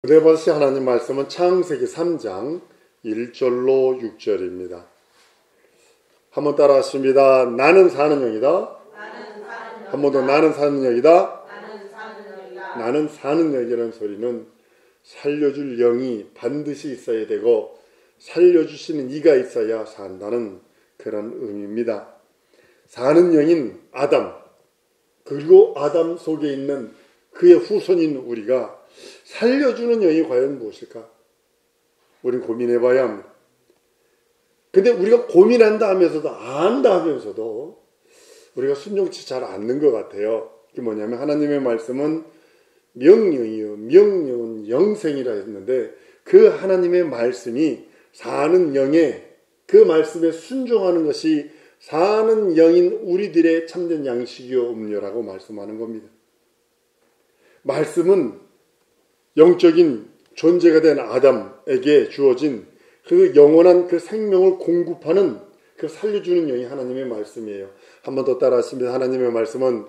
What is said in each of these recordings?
은혜 받으신 하나님 말씀은 창세기 3장 1절로 6절입니다. 한번 따라하십니다. 나는 사는 영이다. 한 번 더 나는 사는 영이다. 나는 사는 영이라는 소리는 살려줄 영이 반드시 있어야 되고 살려주시는 이가 있어야 산다는 그런 의미입니다. 사는 영인 아담, 그리고 아담 속에 있는 그의 후손인 우리가 살려주는 영이 과연 무엇일까? 우린 고민해 봐야 합니다. 근데 우리가 고민한다 하면서도 안다 하면서도 우리가 순종치 잘 않는 것 같아요. 그게 뭐냐면 하나님의 말씀은 명령이요, 명령은 영생이라 했는데 그 하나님의 말씀이 사는 영에 그 말씀에 순종하는 것이 사는 영인 우리들의 참된 양식이요 음료라고 말씀하는 겁니다. 말씀은 영적인 존재가 된 아담에게 주어진 그 영원한 그 생명을 공급하는 그 살려주는 영이 하나님의 말씀이에요. 한 번 더 따라하십니다. 하나님의 말씀은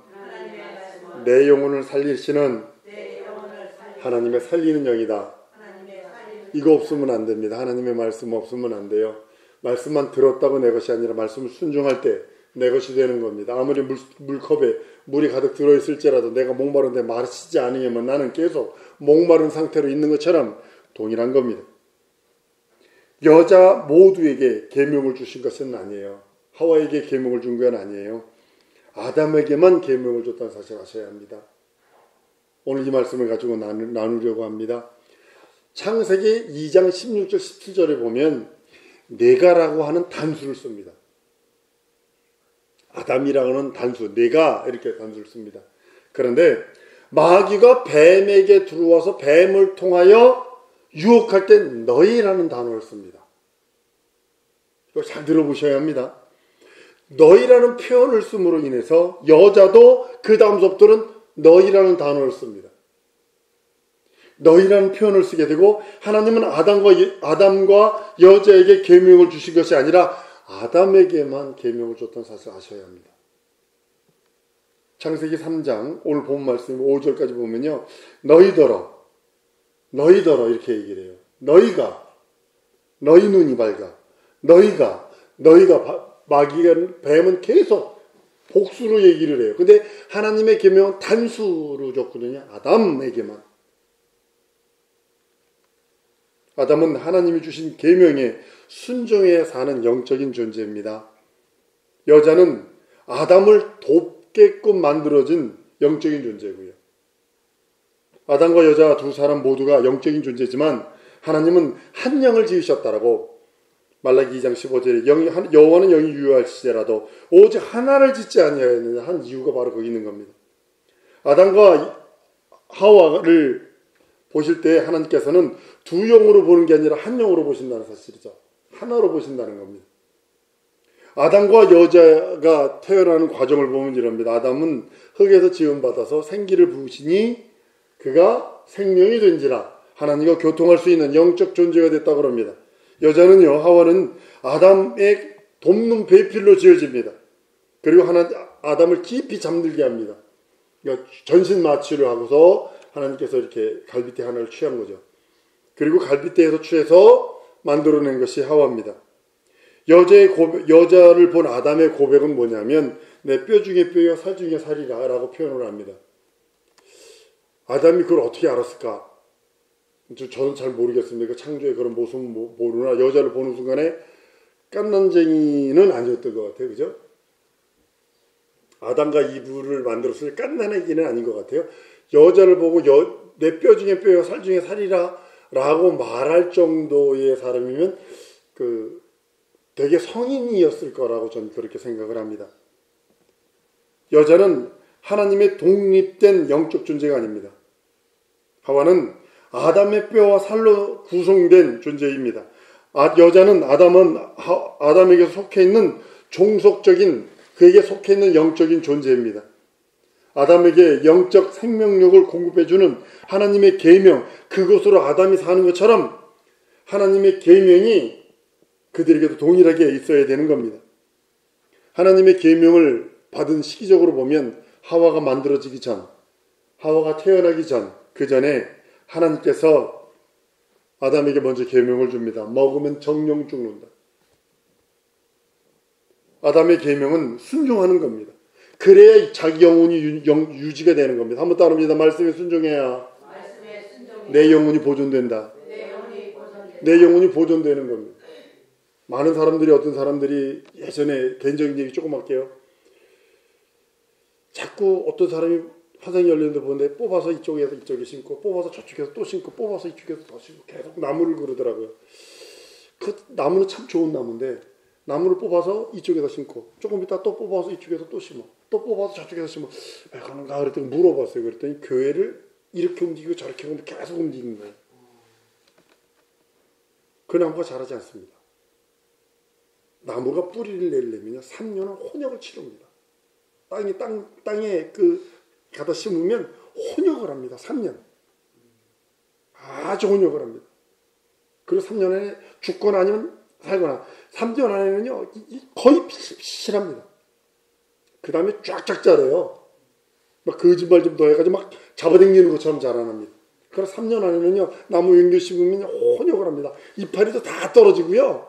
내 영혼을 살리시는 하나님의 살리는 영이다. 이거 없으면 안 됩니다. 하나님의 말씀 없으면 안 돼요. 말씀만 들었다고 내 것이 아니라 말씀을 순종할 때 내 것이 되는 겁니다. 아무리 물컵에 물이 가득 들어있을지라도 내가 목마른데 마시지 않으면 나는 계속 목마른 상태로 있는 것처럼 동일한 겁니다. 여자 모두에게 계명을 주신 것은 아니에요. 하와에게 계명을 준 건 아니에요. 아담에게만 계명을 줬다는 사실을 아셔야 합니다. 오늘 이 말씀을 가지고 나누려고 합니다. 창세기 2장 16절 17절에 보면 내가라고 하는 단수를 씁니다. 아담이라고 하는 단수, 내가 이렇게 단수를 씁니다. 그런데 마귀가 뱀에게 들어와서 뱀을 통하여 유혹할 때 너희라는 단어를 씁니다. 이거 잘 들어보셔야 합니다. 너희라는 표현을 씀으로 인해서 여자도 그 다음서부터는 너희라는 단어를 씁니다. 너희라는 표현을 쓰게 되고 하나님은 아담과 여자에게 계명을 주신 것이 아니라 아담에게만 계명을 줬던 사실을 아셔야 합니다. 창세기 3장 오늘 본 말씀 5절까지 보면요. 너희더러 이렇게 얘기를 해요. 너희 눈이 밝아. 너희가 마귀가 뱀은 계속 복수로 얘기를 해요. 근데 하나님의 계명은 단수로 줬거든요. 아담에게만. 아담은 하나님이 주신 계명에 순종해 사는 영적인 존재입니다. 여자는 아담을 돕게끔 만들어진 영적인 존재고요. 아담과 여자 두 사람 모두가 영적인 존재지만 하나님은 한 영을 지으셨다라고 말라기 2장 15절에 여호와는 영이 유효할지라도 오직 하나를 짓지 아니하였느냐 한 이유가 바로 거기 있는 겁니다. 아담과 하와를 보실 때 하나님께서는 두 영으로 보는 게 아니라 한 영으로 보신다는 사실이죠. 하나로 보신다는 겁니다. 아담과 여자가 태어나는 과정을 보면 이럽니다. 아담은 흙에서 지음받아서 생기를 부으시니 그가 생명이 된지라 하나님과 교통할 수 있는 영적 존재가 됐다고 합니다. 여자는요, 하와는 아담의 돕는 배필로 지어집니다. 그리고 아담을 깊이 잠들게 합니다. 그러니까 전신 마취를 하고서 하나님께서 이렇게 갈빗대 하나를 취한 거죠. 그리고 갈빗대에서 취해서 만들어낸 것이 하와입니다. 여자를 본 아담의 고백은 뭐냐면 내 뼈 중에 뼈요 살 중에 살이라 라고 표현을 합니다. 아담이 그걸 어떻게 알았을까? 저는 잘 모르겠습니다. 창조의 그런 모습은 모르나 여자를 보는 순간에 깐난쟁이는 아니었던 것 같아요. 그죠? 아담과 이브를 만들었을 때 깐난애기는 아닌 것 같아요. 여자를 보고 내 뼈 중에 뼈요 살 중에 살이라 라고 말할 정도의 사람이면 되게 성인이었을 거라고 저는 그렇게 생각을 합니다. 여자는 하나님의 독립된 영적 존재가 아닙니다. 하와는 아담의 뼈와 살로 구성된 존재입니다. 여자는 아담에게 속해 있는 종속적인 그에게 속해 있는 영적인 존재입니다. 아담에게 영적 생명력을 공급해주는 하나님의 계명, 그것으로 아담이 사는 것처럼 하나님의 계명이 그들에게도 동일하게 있어야 되는 겁니다. 하나님의 계명을 받은 시기적으로 보면 하와가 만들어지기 전, 하와가 태어나기 전, 그 전에 하나님께서 아담에게 먼저 계명을 줍니다. 먹으면 정령 죽는다. 아담의 계명은 순종하는 겁니다. 그래야 자기 영혼이 유지가 되는 겁니다. 한번 따릅니다. 말씀에 순종해야 내 영혼이 보존된다. 내 영혼이 보존되는 겁니다. 많은 사람들이, 어떤 사람들이, 예전에 개인적인 얘기 조금 할게요. 자꾸 어떤 사람이 화상이 열렸는데 보는데 뽑아서 이쪽에서 이쪽에 심고, 뽑아서 저쪽에서 또 심고, 뽑아서 이쪽에서 또 심고, 계속 나무를 그러더라고요. 그 나무는 참 좋은 나무인데 나무를 뽑아서 이쪽에서 심고, 조금 이따 또 뽑아서 이쪽에서 또 심어, 또 뽑아서 저쪽에서 심어. 왜 그런가 그랬더니 물어봤어요. 그랬더니 교회를 이렇게 움직이고 저렇게 움직이고 계속 움직이는 거예요. 그 나무가 자라지 않습니다. 나무가 뿌리를 내려면요 3년은 혼역을 치릅니다. 땅에 갖다 심으면 혼역을 합니다. 3년. 아주 혼역을 합니다. 그리고 3년 안에 죽거나 아니면 살거나, 3년 안에는요 거의 피실합니다. 그 다음에 쫙쫙 자라요. 막 거짓말 좀 더해가지고 막 잡아당기는 것처럼 자라납니다. 그래서 3년 안에는요 나무 연결 심으면 혼역을 합니다. 이파리도 다 떨어지고요.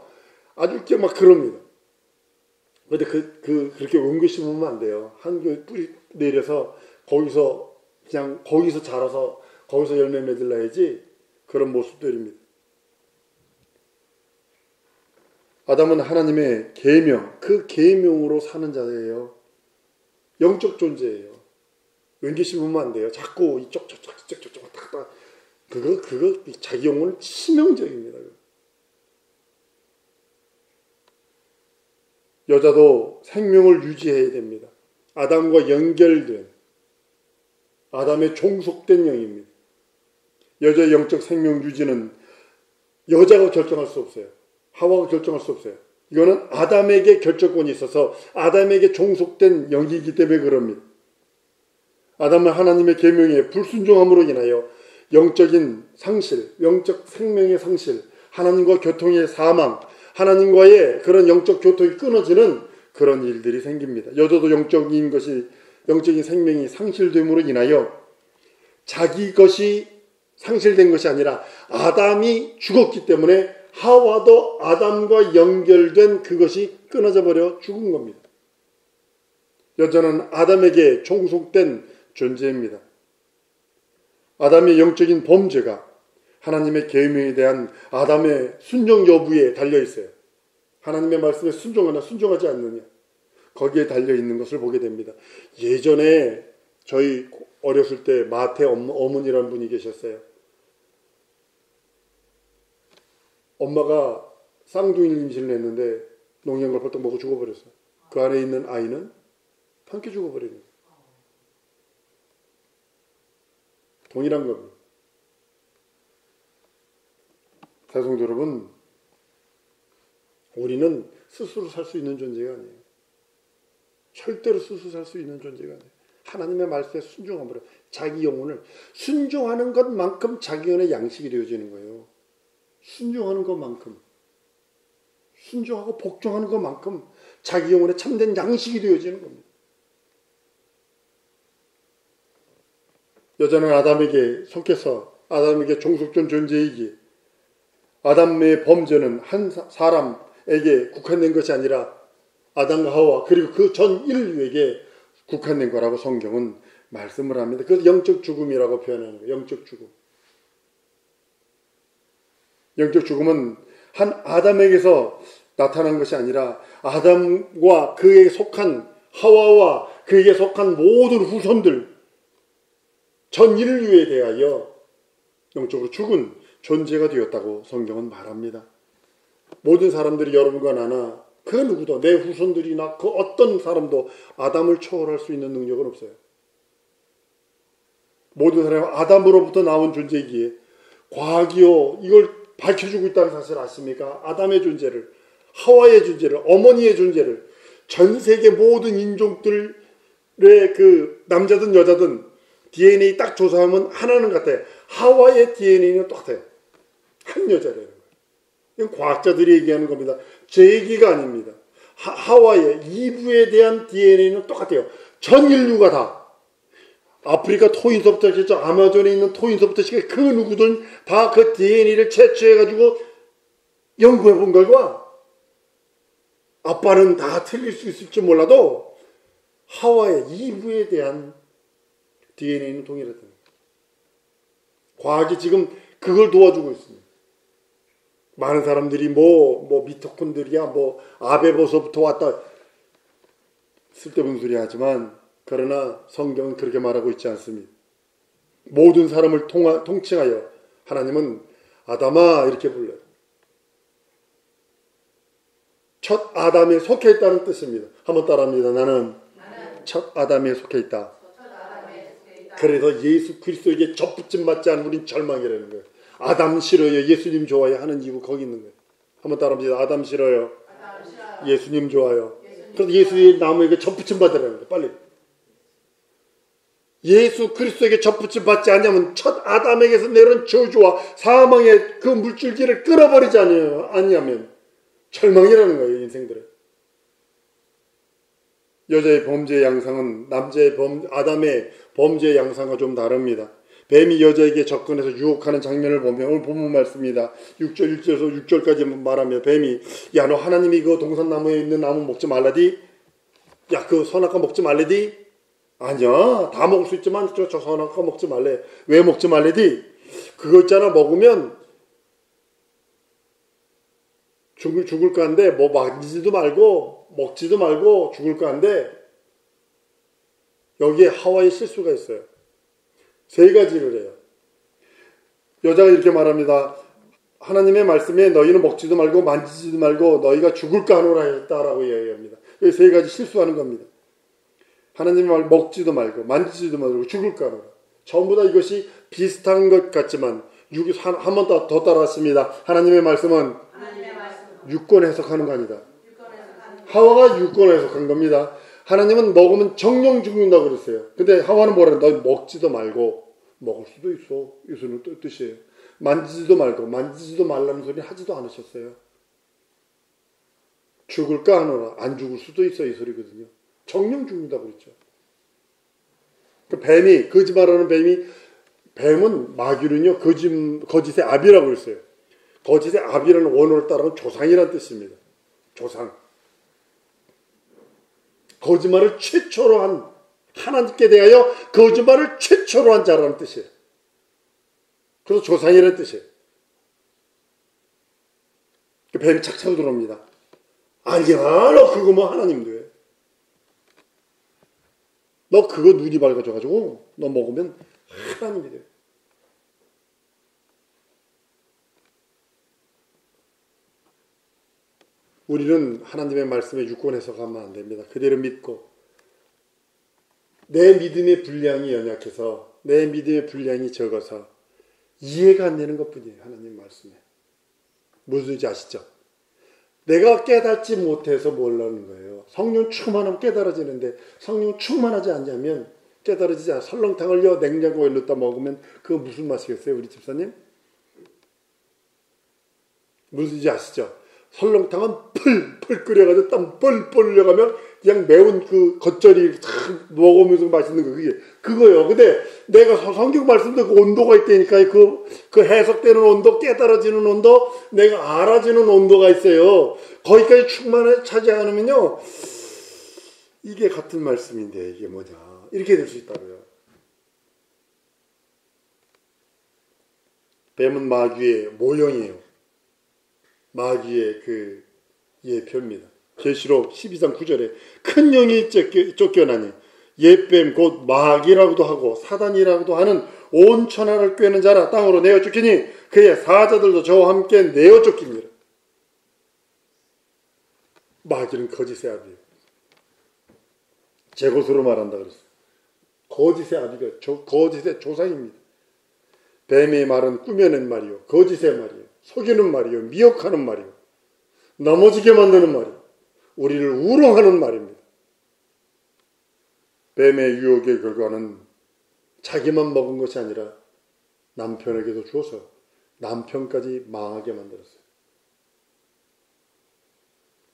아주 이렇게 막 그럽니다. 근데 그렇게 옮겨 심으면 안 돼요. 한 교에 뿌리 내려서 거기서 자라서 거기서 열매 맺으려야지. 그런 모습들입니다. 아담은 하나님의 계명, 그 계명으로 사는 자예요. 영적 존재예요. 옮겨 심으면 안 돼요. 자꾸 이쪽 왔다. 그거 자기 영혼은 치명적입니다. 여자도 생명을 유지해야 됩니다. 아담과 연결된, 아담의 종속된 영입니다. 여자의 영적 생명 유지는 여자가 결정할 수 없어요. 하와가 결정할 수 없어요. 이거는 아담에게 결정권이 있어서 아담에게 종속된 영이기 때문에 그럽니다. 아담은 하나님의 계명에 불순종함으로 인하여 영적인 상실, 영적 생명의 상실, 하나님과 교통의 사망, 하나님과의 그런 영적 교통이 끊어지는 그런 일들이 생깁니다. 여자도 영적인 생명이 상실됨으로 인하여 자기 것이 상실된 것이 아니라 아담이 죽었기 때문에 하와도 아담과 연결된 그것이 끊어져 버려 죽은 겁니다. 여자는 아담에게 종속된 존재입니다. 아담의 영적인 범죄가 하나님의 계명에 대한 아담의 순종 여부에 달려있어요. 하나님의 말씀에 순종하나 순종하지 않느냐, 거기에 달려있는 것을 보게 됩니다. 예전에 저희 어렸을 때 마태 어머니라는 분이 계셨어요. 엄마가 쌍둥이 임신을 했는데 농약을 벌떡 먹고 죽어버렸어요. 그 안에 있는 아이는 함께 죽어버리는 거예요. 동일한 겁니다. 사성도 여러분, 우리는 스스로 살 수 있는 존재가 아니에요. 절대로 스스로 살 수 있는 존재가 아니에요. 하나님의 말씀에 순종함으로 자기 영혼을 순종하는 것만큼 자기 영혼의 양식이 되어지는 거예요. 순종하는 것만큼, 순종하고 복종하는 것만큼 자기 영혼의 참된 양식이 되어지는 겁니다. 여자는 아담에게 속해서 아담에게 종속된 존재이기에 아담의 범죄는 한 사람에게 국한된 것이 아니라 아담과 하와 그리고 그 전 인류에게 국한된 거라고 성경은 말씀을 합니다. 그래서 영적 죽음이라고 표현하는 거예요. 영적 죽음. 영적 죽음은 한 아담에게서 나타난 것이 아니라 아담과 그에게 속한 하와와 그에게 속한 모든 후손들 전 인류에 대하여 영적으로 죽은 존재가 되었다고 성경은 말합니다. 모든 사람들이 여러분과 나나 그 누구도 내 후손들이나 그 어떤 사람도 아담을 초월할 수 있는 능력은 없어요. 모든 사람은 아담으로부터 나온 존재이기에 과학이요 이걸 밝혀주고 있다는 사실 아십니까? 아담의 존재를, 하와의 존재를, 어머니의 존재를 전 세계 모든 인종들의 그 남자든 여자든 DNA 딱 조사하면 하나는 같아요. 하와의 DNA는 똑같아요. 한 여자라는 거예요. 이건 과학자들이 얘기하는 겁니다. 제 얘기가 아닙니다. 하와의 이브에 대한 DNA는 똑같아요. 전 인류가 다 아프리카 토인서부터 시작, 아마존에 있는 토인서부터 시작, 그 누구든 다 그 DNA를 채취해가지고 연구해 본 결과 아빠는 다 틀릴 수 있을지 몰라도 하와의 이브에 대한 DNA는 동일하다. 과학이 지금 그걸 도와주고 있습니다. 많은 사람들이 뭐 미토콘드리아, 아베보서부터 왔다 쓸데없는 소리 하지만 그러나 성경은 그렇게 말하고 있지 않습니다. 모든 사람을 통칭하여 하나님은 아담아 이렇게 불러요. 첫 아담에 속해 있다는 뜻입니다. 한번 따라합니다. 나는 첫 아담에 속해 있다. 그래서 예수 그리스도에게 접붙임 받지 않은 우린 절망이라는 거예요. 아담 싫어요. 예수님 좋아요. 하는 이유 거기 있는 거예요. 한번 따라합니다. 아담 싫어요. 예수님 좋아요. 그래서 예수의 나무에게 접붙임 받으라는 거예요. 빨리. 예수 그리스도에게 접붙임 받지 않냐면 첫 아담에게서 내려온 저주와 사망의 그 물줄기를 끊어버리지 않냐면 절망이라는 거예요. 인생들은. 여자의 범죄의 양상은 아담의 범죄의 양상과 좀 다릅니다. 뱀이 여자에게 접근해서 유혹하는 장면을 보면 오늘 본문 말씀입니다. 6절 1절에서 6절까지 말하며 뱀이 야 너 하나님이 그 동산나무에 있는 나무 먹지 말라디? 야 그 선악과 먹지 말래디? 아니야 다 먹을 수 있지만 저 선악과 먹지 말래. 왜 먹지 말래디? 그거 있잖아 먹으면 죽을까 한데 만지지도 말고 먹지도 말고 죽을까 한데 여기에 하와의 실수가 있어요. 세 가지를 해요. 여자가 이렇게 말합니다. 하나님의 말씀에 너희는 먹지도 말고 만지지도 말고 너희가 죽을까 하노라 했다라고 이야기합니다. 이 세 가지 실수하는 겁니다. 하나님의 말 먹지도 말고 만지지도 말고 죽을까 하노라. 전부 다 이것이 비슷한 것 같지만 한 번 더 따라왔습니다. 하나님의 말씀은 유권 해석하는 거 아니다. 하와가 유권 해석한 겁니다. 하나님은 먹으면 정령 죽는다고 그랬어요. 근데 하와는 뭐라 그래? 너 먹지도 말고 먹을 수도 있어. 이소는 뜻이에요. 만지지도 말고 만지지도 말라는 소리 하지도 않으셨어요. 죽을까 하노라. 안 죽을 수도 있어 이 소리거든요. 정령 죽는다고 그랬죠. 그 뱀이 거짓말하는 뱀은 마귀는요 거짓의 아비라고 그랬어요. 거짓의 아비라는 원어를 따르면 조상이라는 뜻입니다. 조상. 거짓말을 최초로 한 하나님께 대하여 거짓말을 최초로 한 자라는 뜻이에요. 그래서 조상이라는 뜻이에요. 뱀이 착착 들어옵니다. 아니야 너 그거 뭐 하나님도 해. 너 그거 눈이 밝아져가지고 너 먹으면 하나님이 돼. 우리는 하나님의 말씀에 유권 해석하면 안 됩니다. 그대로 믿고 내 믿음의 분량이 연약해서 내 믿음의 분량이 적어서 이해가 안 되는 것뿐이에요. 하나님 말씀에. 무슨 소리인지 아시죠? 내가 깨닫지 못해서 모르는 거예요. 성령 충만하면 깨달아지는데 성령 충만하지 않냐면 깨달아지지 않아요. 설렁탕을요 냉장고에 넣다 먹으면 그거 무슨 맛이겠어요? 우리 집사님? 무슨 소리인지 아시죠? 설렁탕은 펄펄 끓여가지고 땀 뻘뻘 흘려가면 그냥 매운 그 겉절이 먹으면서 맛있는 거 그거요. 근데 내가 성경 말씀도 그 온도가 있다니까 그 해석되는 온도, 깨달아지는 온도, 내가 알아지는 온도가 있어요. 거기까지 충만하게 차지 않으면요 이게 같은 말씀인데 이게 뭐냐 이렇게 될 수 있다고요. 뱀은 마귀의 모형이에요. 마귀의 그 예표입니다. 계시록 12장 9절에 큰 영이 쫓겨나니 옛뱀 곧 마귀라고도 하고 사단이라고도 하는 온 천하를 꿰는 자라 땅으로 내어 쫓기니 그의 사자들도 저와 함께 내어 쫓깁니다. 마귀는 거짓의 아비예요. 제 것으로 말한다 그랬어요. 거짓의 아비가 거짓의 조상입니다. 뱀의 말은 꾸며낸 말이요 거짓의 말이요 속이는 말이요 미혹하는 말이요 넘어지게 만드는 말이요 우리를 우롱하는 말입니다. 뱀의 유혹의 결과는 자기만 먹은 것이 아니라 남편에게도 주어서 남편까지 망하게 만들었어요.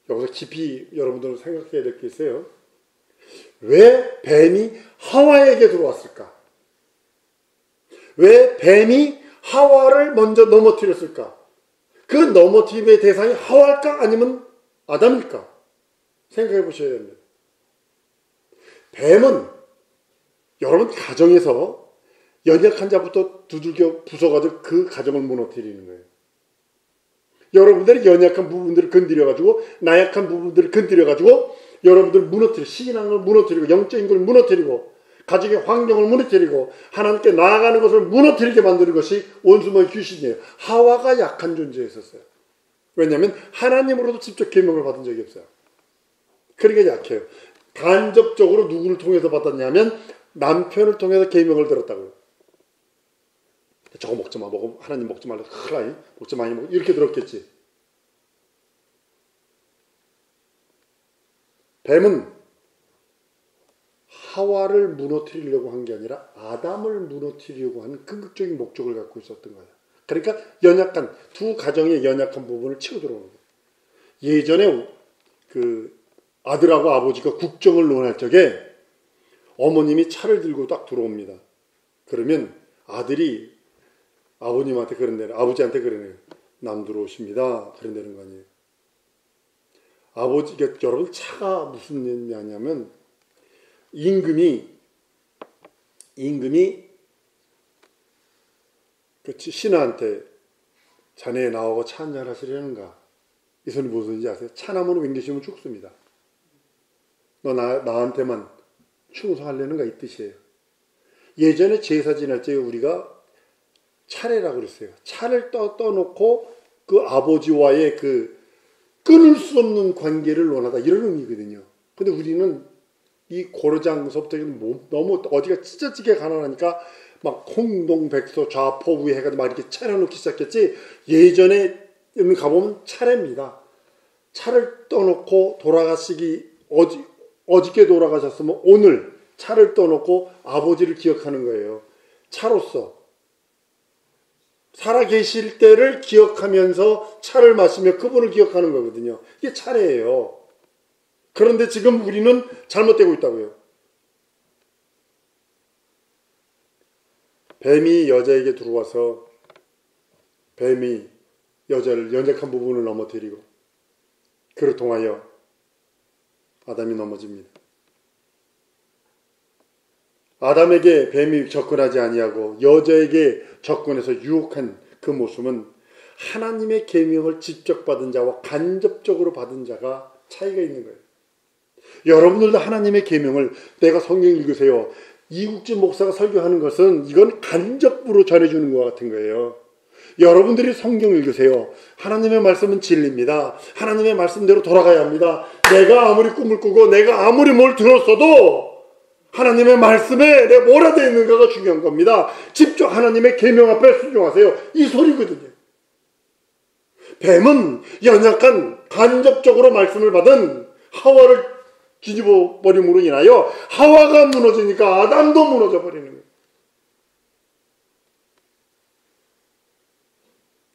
여기서 깊이 여러분들은 생각해야 될 게 있어요. 왜 뱀이 하와에게 들어왔을까? 왜 뱀이 하와를 먼저 넘어뜨렸을까? 그 넘어뜨림의 대상이 하와일까? 아니면 아담일까? 생각해 보셔야 됩니다. 뱀은 여러분 가정에서 연약한 자부터 두들겨 부숴가지고 그 가정을 무너뜨리는 거예요. 여러분들이 연약한 부분들을 건드려가지고 나약한 부분들을 건드려가지고 여러분들 무너뜨리고 신앙을 무너뜨리고 영적인 걸 무너뜨리고 가정의 환경을 무너뜨리고 하나님께 나아가는 것을 무너뜨리게 만드는 것이 원수마의 귀신이에요. 하와가 약한 존재였었어요. 왜냐하면 하나님으로도 직접 계명을 받은 적이 없어요. 그러니까 약해요. 간접적으로 누구를 통해서 받았냐면 남편을 통해서 계명을 들었다고요. 저거 먹지 마, 먹어 하나님 먹지 말라, 큰일 나, 먹지 많이 먹어 이렇게 들었겠지. 뱀은 하와를 무너뜨리려고 한 게 아니라 아담을 무너뜨리려고 하는 궁극적인 목적을 갖고 있었던 거예요. 그러니까 연약한 두 가정의 연약한 부분을 치고 들어오는 거예요. 예전에 그 아들하고 아버지가 국정을 논할 적에 어머님이 차를 들고 딱 들어옵니다. 그러면 아들이 아버님한테 그런대요. 아버지한테 그러네요. 남 들어오십니다. 그런다는 거 아니에요. 아버지가 여러분 차가 무슨 의미냐면 임금이 그 신하한테 자네 나오고 차 한잔 하시려는가? 이 소리 무슨 소리인지 아세요? 차나무는 맹기시면 죽습니다. 너 나한테만 충성하려는가 이 뜻이에요. 예전에 제사 지낼 때 우리가 차례라고 그랬어요. 차를 떠놓고 그 아버지와의 그 끊을 수 없는 관계를 논하다 이런 의미거든요. 근데 우리는 이 고려장서부터 너무 어디가 찢어지게 가난하니까 막 홍동백서 좌포 우회 해가지고 막 이렇게 차려놓기 시작했지. 예전에 가보면 차례입니다. 차를 떠놓고 돌아가시기 어저께 돌아가셨으면 오늘 차를 떠놓고 아버지를 기억하는 거예요. 차로서 살아계실 때를 기억하면서 차를 마시며 그분을 기억하는 거거든요. 이게 차례예요. 그런데 지금 우리는 잘못되고 있다고요. 뱀이 여자에게 들어와서 뱀이 여자를 연약한 부분을 넘어뜨리고 그를 통하여 아담이 넘어집니다. 아담에게 뱀이 접근하지 아니하고 여자에게 접근해서 유혹한 그 모습은 하나님의 계명을 직접 받은 자와 간접적으로 받은 자가 차이가 있는 거예요. 여러분들도 하나님의 계명을 내가 성경 읽으세요. 이국진 목사가 설교하는 것은 이건 간접으로 전해주는 것 같은 거예요. 여러분들이 성경 읽으세요. 하나님의 말씀은 진리입니다. 하나님의 말씀대로 돌아가야 합니다. 내가 아무리 꿈을 꾸고 내가 아무리 뭘 들었어도 하나님의 말씀에 내가 뭐라 되어 있는가가 중요한 겁니다. 직접 하나님의 계명 앞에 순종하세요. 이 소리거든요. 뱀은 연약한 간접적으로 말씀을 받은 하와를 뒤집어 버림으로 인하여 하와가 무너지니까 아담도 무너져 버리는 거예요.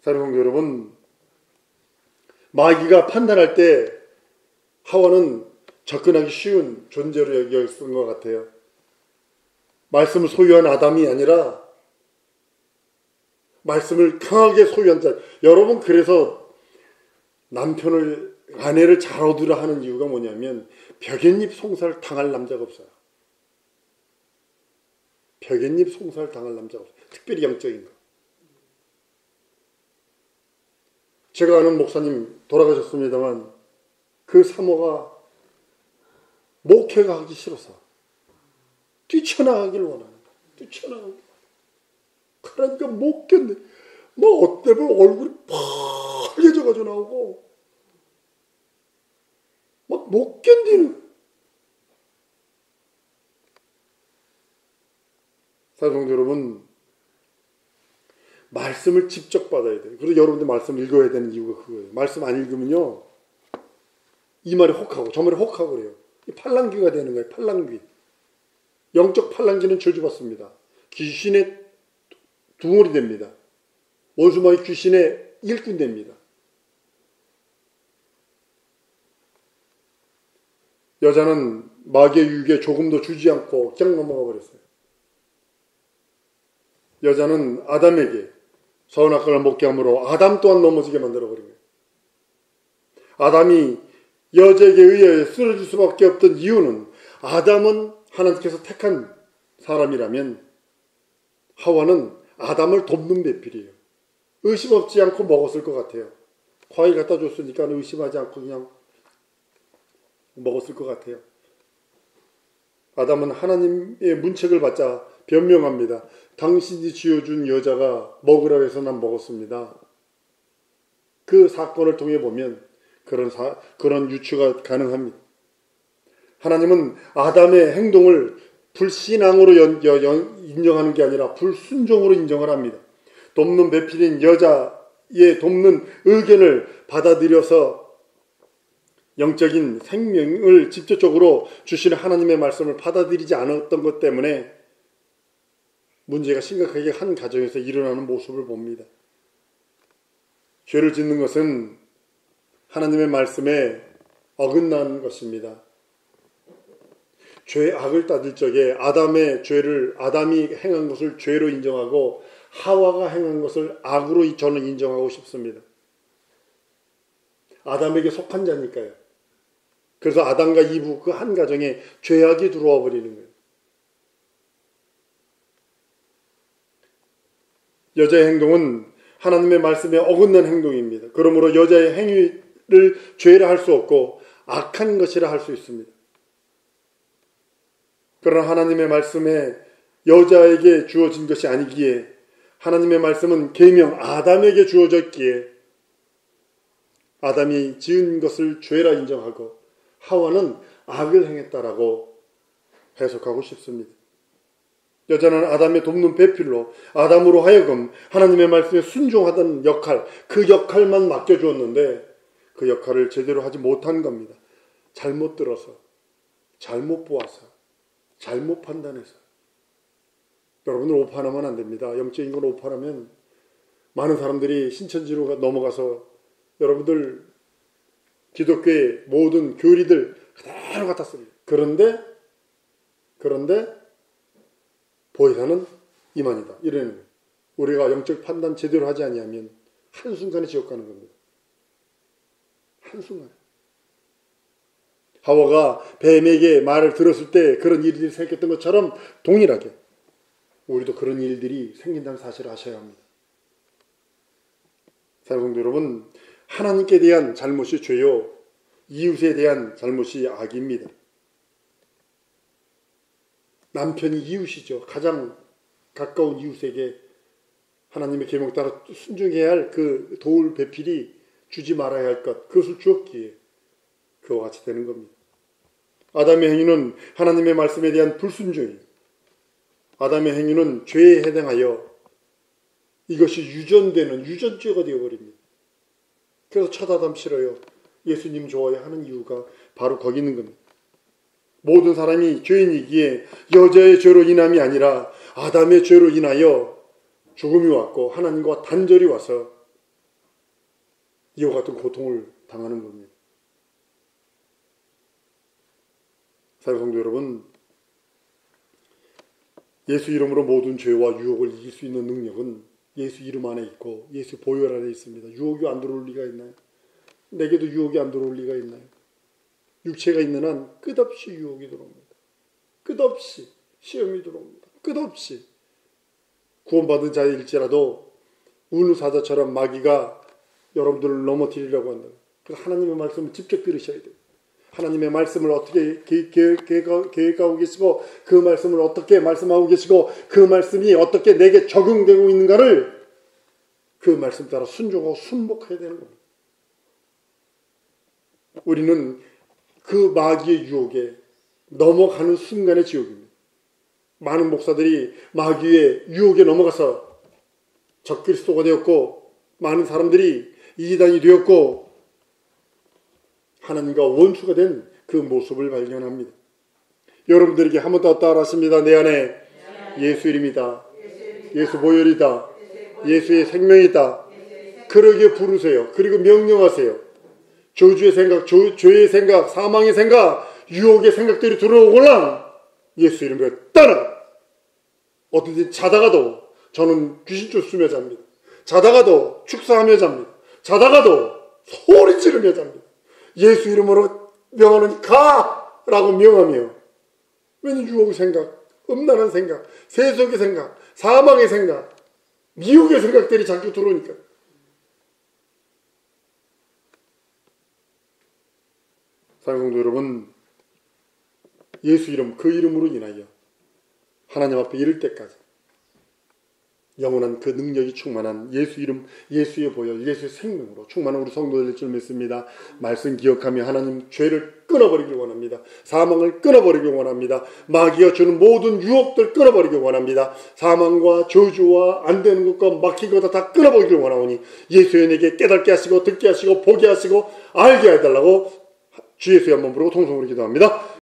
사랑하는 여러분, 마귀가 판단할 때 하와는 접근하기 쉬운 존재로 여겼던 것 같아요. 말씀을 소유한 아담이 아니라 말씀을 강하게 소유한 자. 여러분, 그래서 아내를 잘 얻으라 하는 이유가 뭐냐면 벽앤잎 송사를 당할 남자가 없어요. 벽앤잎 송사를 당할 남자가 없어요. 특별히 영적인 거. 제가 아는 목사님 돌아가셨습니다만 그 사모가 목회가 하기 싫어서 뛰쳐나가기를 원하는 거야. 뛰쳐나가기. 그러니까 못 견뎌. 뭐 어때면 얼굴이 빨개져가지고 나오고 막 못 견디는. 사랑하는 여러분, 말씀을 직접 받아야 돼요. 그래서 여러분들 말씀 읽어야 되는 이유가 그거예요. 말씀 안 읽으면요 이 말이 혹하고 저 말이 혹하고 그래요. 팔랑귀가 되는 거예요. 팔랑귀. 영적 팔랑귀는 저주받습니다. 귀신의 둥어리 됩니다. 원수마귀 귀신의 일꾼 됩니다. 여자는 마귀의 유혹에 조금도 주지 않고 그냥 넘어가 버렸어요. 여자는 아담에게 선악과를 먹게 함으로 아담 또한 넘어지게 만들어버린 거예요. 아담이 여자에게 의해 쓰러질 수밖에 없던 이유는 아담은 하나님께서 택한 사람이라면 하와는 아담을 돕는 배필이에요. 의심 없지 않고 먹었을 것 같아요. 과일 갖다 줬으니까 의심하지 않고 그냥 먹었을 것 같아요. 아담은 하나님의 문책을 받자 변명합니다. 당신이 지어준 여자가 먹으라고 해서 난 먹었습니다. 그 사건을 통해 보면 그런 유추가 가능합니다. 하나님은 아담의 행동을 불신앙으로 인정하는 게 아니라 불순종으로 인정을 합니다. 돕는 배필인 여자의 돕는 의견을 받아들여서 영적인 생명을 직접적으로 주시는 하나님의 말씀을 받아들이지 않았던 것 때문에 문제가 심각하게 한 가정에서 일어나는 모습을 봅니다. 죄를 짓는 것은 하나님의 말씀에 어긋나는 것입니다. 죄의 악을 따질 적에 아담이 행한 것을 죄로 인정하고 하와가 행한 것을 악으로 저는 인정하고 싶습니다. 아담에게 속한 자니까요. 그래서 아담과 이브 그 한 가정에 죄악이 들어와 버리는 거예요. 여자의 행동은 하나님의 말씀에 어긋난 행동입니다. 그러므로 여자의 행위를 죄라 할 수 없고 악한 것이라 할 수 있습니다. 그러나 하나님의 말씀에 여자에게 주어진 것이 아니기에 하나님의 말씀은 계명 아담에게 주어졌기에 아담이 지은 것을 죄라 인정하고 하와는 악을 행했다라고 해석하고 싶습니다. 여자는 아담의 돕는 배필로 아담으로 하여금 하나님의 말씀에 순종하던 역할, 그 역할만 맡겨주었는데 그 역할을 제대로 하지 못한 겁니다. 잘못 들어서, 잘못 보아서, 잘못 판단해서. 여러분들 오판하면 안 됩니다. 영적인 걸 오판하면 많은 사람들이 신천지로 넘어가서 여러분들 기독교의 모든 교리들 그대로 갖다 씁니다. 그런데 보혜사는 이만이다. 이러는 거예요. 우리가 영적 판단 제대로 하지 아니하면 한순간에 지옥 가는 겁니다. 한순간에. 하와가 뱀에게 말을 들었을 때 그런 일들이 생겼던 것처럼 동일하게 우리도 그런 일들이 생긴다는 사실을 아셔야 합니다. 사랑하는 여러분, 하나님께 대한 잘못이 죄요, 이웃에 대한 잘못이 악입니다. 남편이 이웃이죠. 가장 가까운 이웃에게 하나님의 계명 따라 순종해야 할 그 도울 배필이 주지 말아야 할 것, 그것을 주었기에 그와 같이 되는 겁니다. 아담의 행위는 하나님의 말씀에 대한 불순종이에요. 아담의 행위는 죄에 해당하여 이것이 유전되는 유전죄가 되어버립니다. 그래서 첫 아담 싫어요, 예수님 좋아요 하는 이유가 바로 거기 있는 겁니다. 모든 사람이 죄인이기에 여자의 죄로 인함이 아니라 아담의 죄로 인하여 죽음이 왔고 하나님과 단절이 와서 이와 같은 고통을 당하는 겁니다. 사랑하는 성도 여러분, 예수 이름으로 모든 죄와 유혹을 이길 수 있는 능력은 예수 이름 안에 있고 예수 보혈 안에 있습니다. 유혹이 안 들어올 리가 있나요? 내게도 유혹이 안 들어올 리가 있나요? 육체가 있는 한 끝없이 유혹이 들어옵니다. 끝없이 시험이 들어옵니다. 끝없이. 구원받은 자일지라도 운우사자처럼 마귀가 여러분들을 넘어뜨리려고 한다. 그래서 하나님의 말씀을 직접 들으셔야 돼요. 하나님의 말씀을 어떻게 계획하고 계시고 그 말씀을 어떻게 말씀하고 계시고 그 말씀이 어떻게 내게 적용되고 있는가를 그 말씀 따라 순종하고 순복해야 되는 겁니다. 우리는 그 마귀의 유혹에 넘어가는 순간의 지옥입니다. 많은 목사들이 마귀의 유혹에 넘어가서 적그리스도가 되었고 많은 사람들이 이단이 되었고 하나님과 원수가 된 그 모습을 발견합니다. 여러분들에게 한 번 더 따라하십니다. 내 안에 예수 이름이다. 예수 보혈이다. 예수의 생명이다. 그러게 부르세요. 그리고 명령하세요. 저주의 생각, 죄의 생각, 사망의 생각, 유혹의 생각들이 들어오거나 예수 이름으로 떠나. 어떻게 자다가도 저는 귀신 쫓으며 잡니다. 자다가도 축사하며 잡니다. 자다가도 소리 지르며 잡니다. 예수 이름으로 명하는 가라고 명하며, 왠지 유혹 생각, 음란한 생각, 세속의 생각, 사망의 생각, 미혹의 생각들이 자꾸 들어오니까. 사랑하는 성도 여러분, 예수 이름, 그 이름으로 인하여 하나님 앞에 이를 때까지 영원한 그 능력이 충만한 예수 이름, 예수의 보혈, 예수의 생명으로 충만한 우리 성도들 줄 믿습니다. 말씀 기억하며 하나님 죄를 끊어버리길 원합니다. 사망을 끊어버리길 원합니다. 마귀가 주는 모든 유혹들 끊어버리길 원합니다. 사망과 저주와 안 되는 것과 막힌 것도 다 끊어버리길 원하오니 예수의 내게 깨닫게 하시고 듣게 하시고 보게 하시고 알게 해달라고 주 예수의 한번 부르고 통성으로 기도합니다.